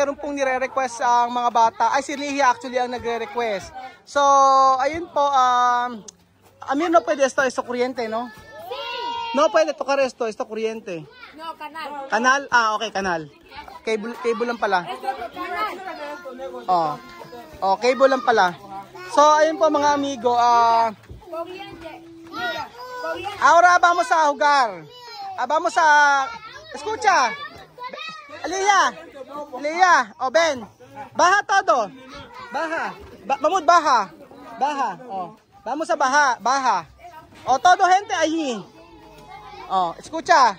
meron pong nire-request ang mga bata. Ay, si Lihia actually ang nagre-request. So, ayun po, Amir, no pwede esto kuryente, no? No pwede tocar esto kuryente. No, canal. Kanal? Ah, okay, kanal. Cable lang pala. Cable lang pala. So, ayun po mga amigo, ahora vamos a jugar. Vamos a... Escucha. Lía, Ben. Baja todo. Baja. Vamos, baja. Vamos a baja. Todo gente allí. Escucha.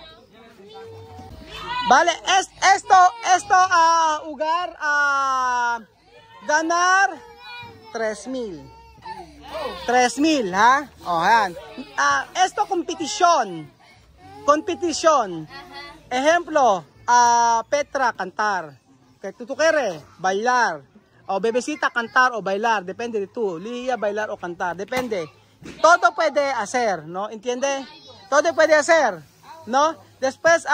Vale, esto jugar ganar 3,000. 3,000, ha? Ayan. Esto competition. Ejemplo, Petra cantar. Que tú quieres bailar. O Bebecita cantar o bailar, depende de tú. Lía bailar o cantar, depende. Todo puede hacer, ¿no? ¿Entiende? Todo puede hacer, ¿no? Después,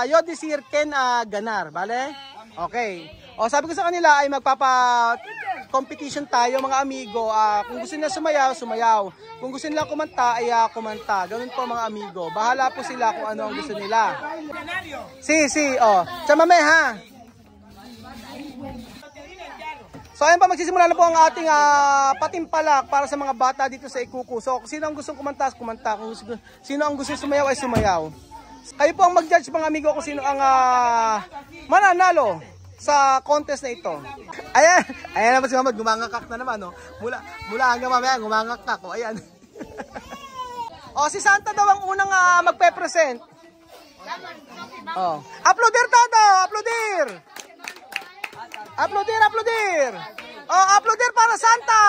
yo decir ken ganar, ¿vale? Okay. O sabi ko sa kanila ay magpapa-competition tayo mga amigo. Kung gusto nila sumayaw, sumayaw. Kung gusto nila kumanta, ay kumanta. Ganun po mga amigo. Bahala po sila kung ano ang gusto nila. Si, Chamame, ha? So ayun pa, magsisimula na po ang ating patimpalak para sa mga bata dito sa Ikuku. So kung sino ang gustong kumanta, kumanta. Kung sino ang gustong sumayaw, ay sumayaw. Kayo po ang mag-judge mga amigo kung sino ang mananalo sa contest na ito. Ayan naman si Mamad, gumangakak na naman, no? Mula hanggang mamaya, gumangakak. Ayan. Si Santa daw ang unang magpe-present. Applaudir todo! Applaudir! Applaudir! Applaudir para Santa!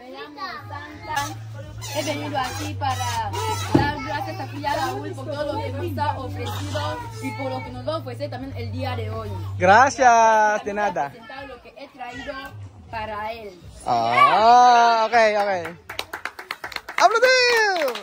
Me llamo Santa. He venido aquí para dar gracias a Tía Raúl por todo lo que nos ha ofrecido y por lo que nos va a ofrecer también el día de hoy. Gracias, de nada. Presentar lo que he traído para él. Okay. ¡Aplaudir!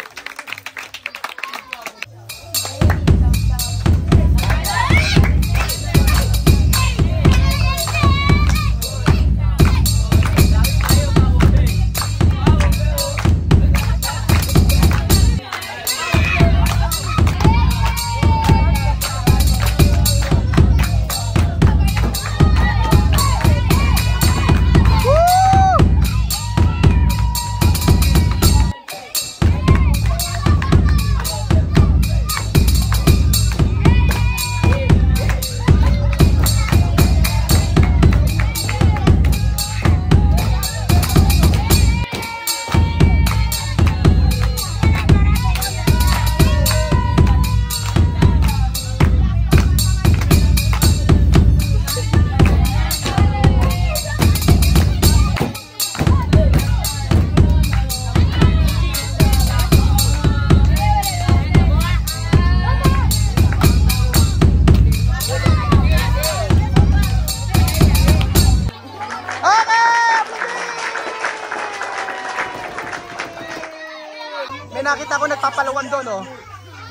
Nakita ko nagpapalawan doon, oh.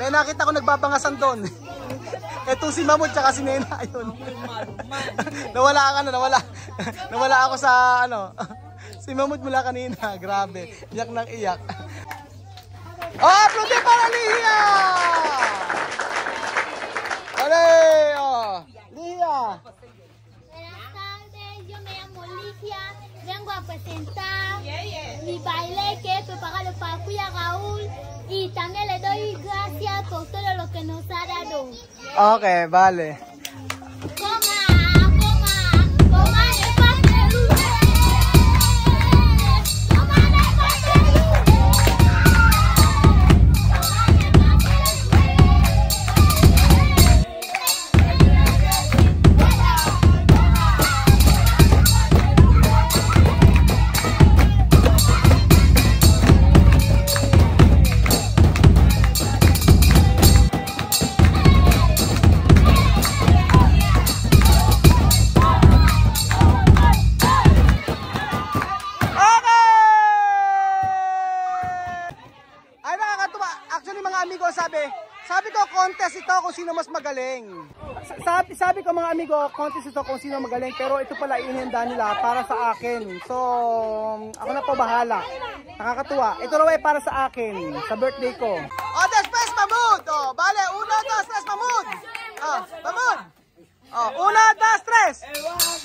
May nakita ko nagbabangasan doon. Ito si Mamud tsaka si Nena, ayun. Nawala ako sa si Mamud mula kanina, grabe. Iyak nang iyak. Aplaudir para Lihia! Ale, Lihia. Buenas tardes, yo me llamo Ligia, vengo a presentar mi baile que he preparado para Tía Raúl y también le doy gracias por todo lo que nos ha dado. Okay, vale. Coma de pastel. Coma de pastel. magaling. Sabi ko mga amigo, contest ito kung sino magaling, pero ito pala inihanda nila para sa akin. So, ako na po bahala. Nakakatuwa. Ito raw ay para sa akin, sa birthday ko. Oh, Después, Mahmoud! Oh, bale, 1, 2, 3, Mahmoud! Oh, Mahmoud! Oh, 1, 2, 3!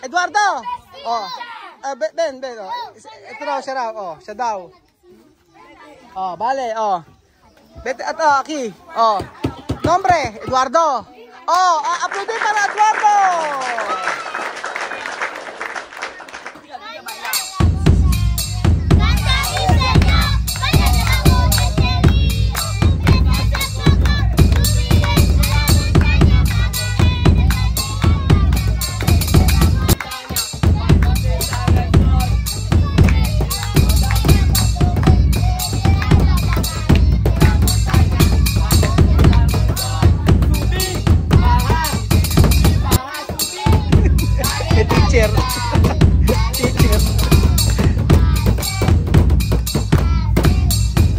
Eduardo! Oh. Ben. Oh. Ito raw, siya raw. Oh, siya daw. Oh, bale. Oh. Aki. Oh. Nombre, Eduardo. Oh, aplaudir para Eduardo! Teacher.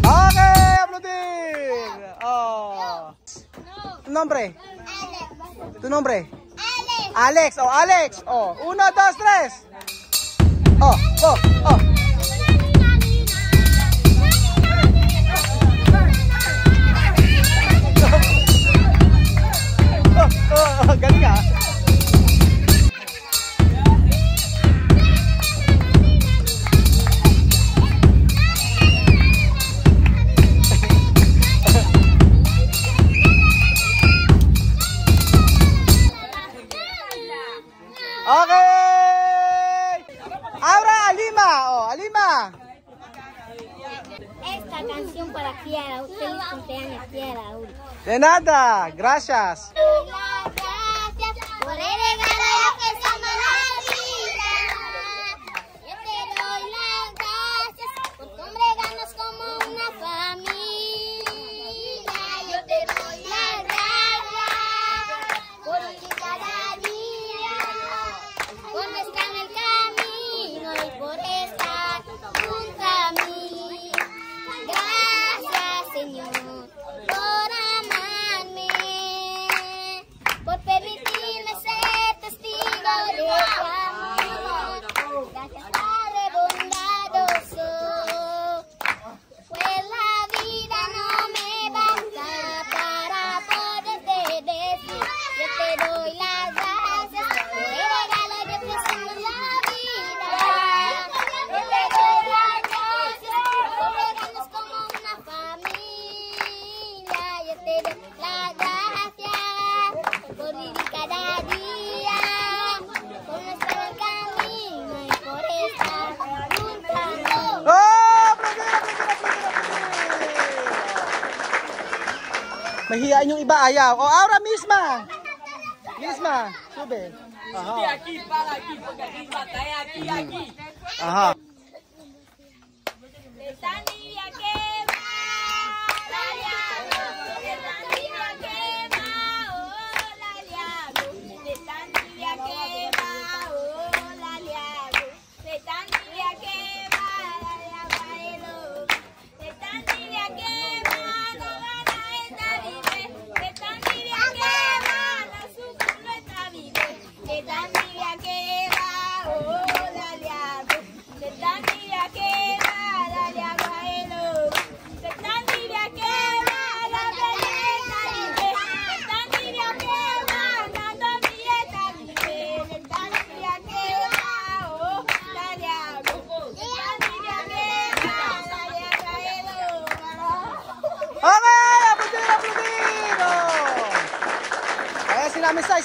Okay, aplaudir. Oh. Tu nombre? Tu nombre? Alex. Oh, Alex. Oh, 1, 2, 3. Oh. Galing ah. Okay! Ahora Alima, Alima. Esta canción para Kiara, feliz cumpleaños Kiara. De nada, gracias. Gracias por el regalo que somos la vida. Yo te doy las gracias por congregarnos como una familia. Yo te doy las gracias por un cada día, por estar en el camino y por estar junto a mí. Gracias, Señor, por amarme, por Mahihiyain yung iba, ayaw. O, Aura, misma. Misma, sube. Aha. Aha.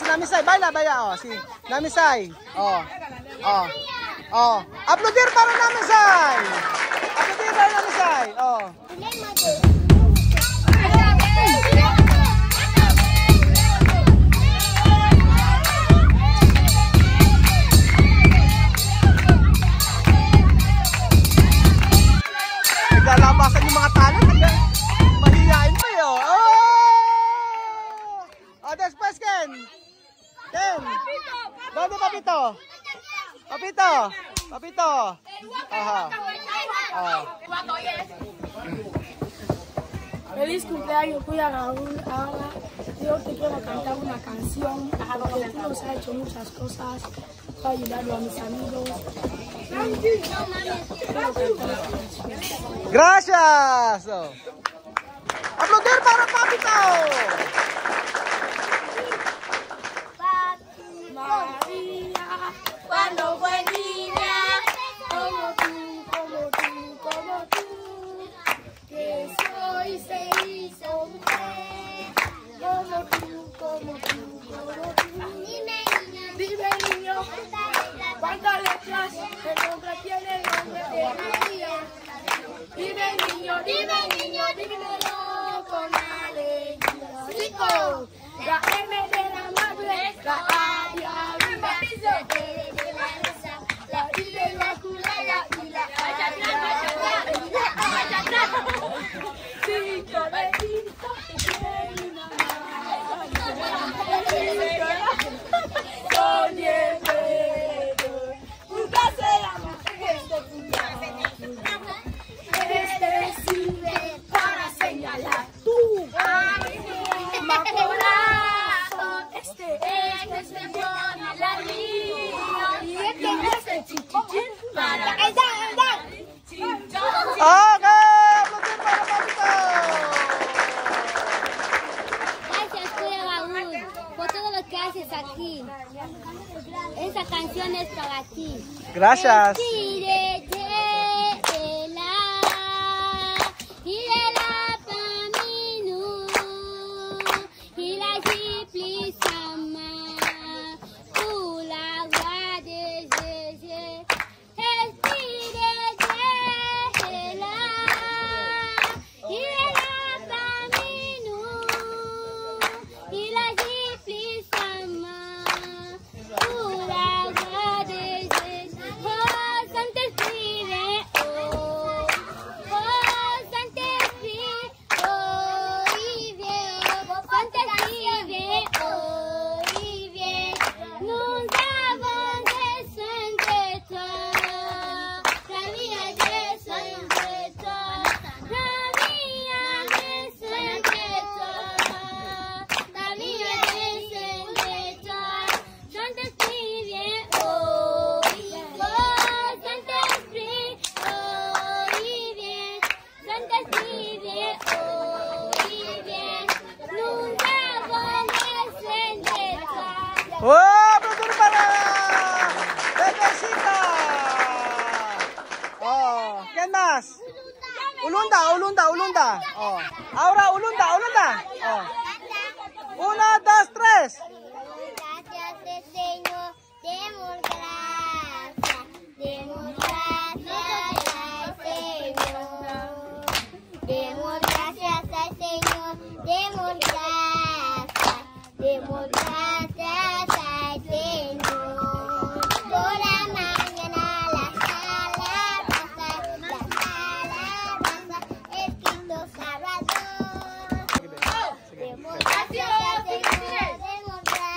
Namisay, baila, oh, si Namisay, oh, aplaudir para Namisay, aplaudir para Namisay, oh. Naglalabasan yung mga talent, mahihain pa yun, oh, después, Ken. Ken, ¿dónde Papito? Papito, Papito. Ajá. Feliz cumpleaños, cuya Raúl. Ahora yo te quiero cantar una canción porque tú nos has hecho muchas cosas, tú has ayudado a mis amigos. Gracias. Aplaudir para Papito. María, cuando fue niña, como tú, que soy se hizo mujer, como tú. Dime niño, ¿cuántas letras el nombre tiene el nombre de María? Dime niño, dímelo con alegría. 5, la M de la madre, la A de arriba, la B de la mesa, la I de la culera y la A de la Cinco besitos que tiene una Soñé pero nunca será más este cumpleaños. Este sirve para señalar tú. Este se pone la niña y este es chichichín para Gracias, Cuya Raúl, por todo lo que haces aquí. Esa canción es para ti. Gracias. ¡Oh! ¡Aplaudir para Bebecita! Oh, ¿quién más? Ulunda. Oh. Ahora Ulunda. Oh. 1, 2, 3. Gracias, Señor. Demos gracias. Demos gracias al Señor. Demos gracias al Señor. Demos gracias. muchachas al peñón. Por la mañana las calabazas, escritos sabrosos. Democracia, democracia,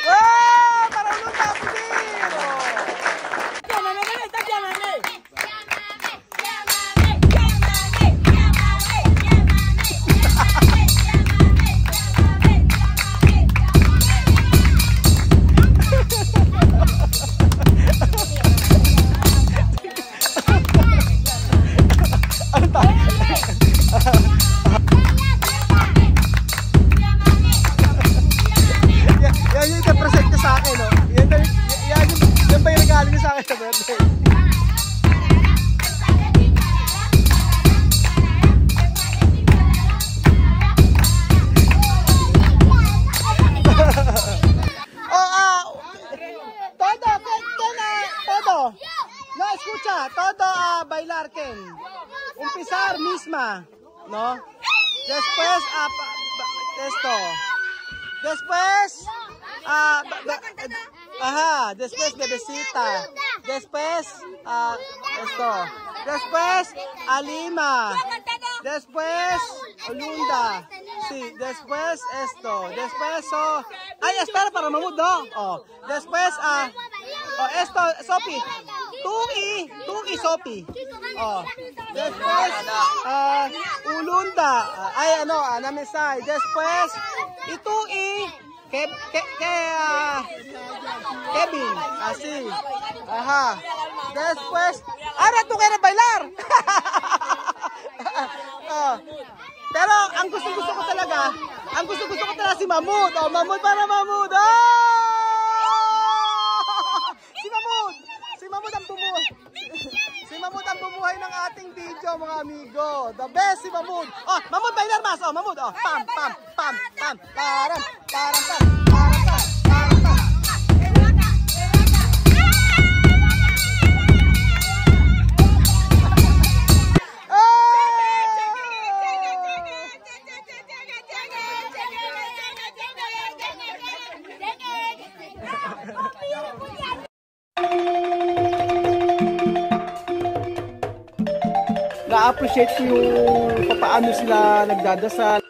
¡Oh! ¡Para Olunda, positivo! Yan yung i-present niya sa akin, no? Yan ba yung regalo niya sa akin sa birthday? Todo. No, escucha, todo bailar, Ken. Empezar misma, ¿no? Después, esto. Después, después bebecita. Después, esto. Después, Alima. Después, Olunda. Sí, después esto. Después, ay, espera para mamut, ¿no? Oh. Después, esto, Sopi. Tú y Sopi. Oh. Después, Olunda. Ay, ano, Anamisay. Después, y tú y Kevin. Así. Ajá. Después, ahora tú quieres bailar. Pero ang gusto ko talaga si Mahmoud. Oh, Mahmoud para Mahmoud. Si Mahmoud ang bumuhay. Si Mahmoud ang bumuhay ng ating video, mga amigo. The best si Mahmoud. Oh, Mahmoud bailar mas. Oh, Mahmoud. Oh, pam pam pam pam. Param param pam. Param pam. Param pam. Na-appreciate ko yung paano sila nagdadasal.